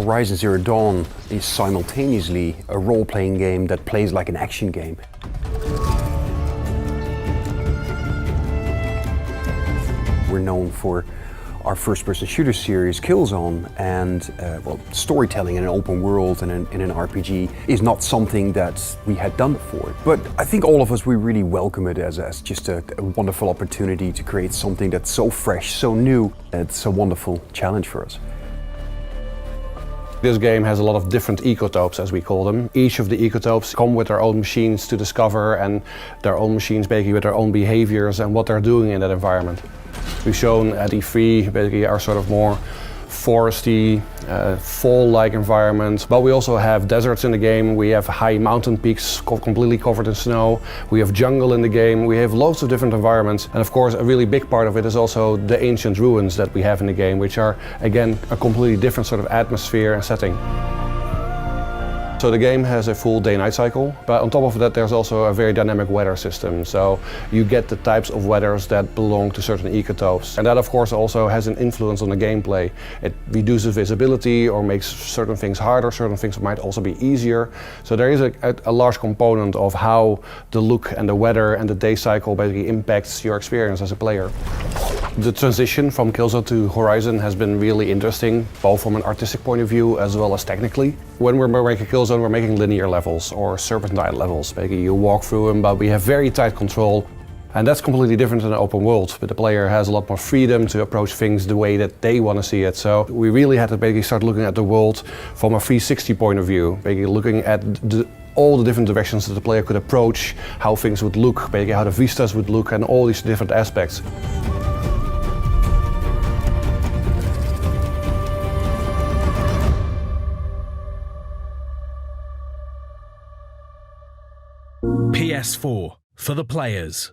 Horizon Zero Dawn is simultaneously a role-playing game that plays like an action game. We're known for our first-person shooter series, Killzone, and well, storytelling in an open world and in an RPG is not something that we had done before. But I think all of us, we really welcome it as just a wonderful opportunity to create something that's so fresh, so new. It's a wonderful challenge for us. This game has a lot of different ecotopes, as we call them. Each of the ecotopes come with their own machines to discover, and their own machines basically with their own behaviors and what they're doing in that environment. We've shown at E3 basically our sort of more foresty, fall-like environment, but we also have deserts in the game, we have high mountain peaks completely covered in snow, we have jungle in the game, we have loads of different environments, and of course a really big part of it is also the ancient ruins that we have in the game, which are again a completely different sort of atmosphere and setting. So the game has a full day-night cycle, but on top of that there's also a very dynamic weather system. So you get the types of weathers that belong to certain ecotopes. And that of course also has an influence on the gameplay. It reduces visibility or makes certain things harder, certain things might also be easier. So there is a large component of how the look and the weather and the day cycle basically impacts your experience as a player. The transition from Killzone to Horizon has been really interesting, both from an artistic point of view as well as technically. When we're making Killzone, we're making linear levels or serpentine levels. Basically, you walk through them, but we have very tight control. And that's completely different in an open world, but the player has a lot more freedom to approach things the way that they want to see it. So we really had to basically start looking at the world from a 360 point of view, basically looking at all the different directions that the player could approach, how things would look, basically how the vistas would look, and all these different aspects. PS4 for the players.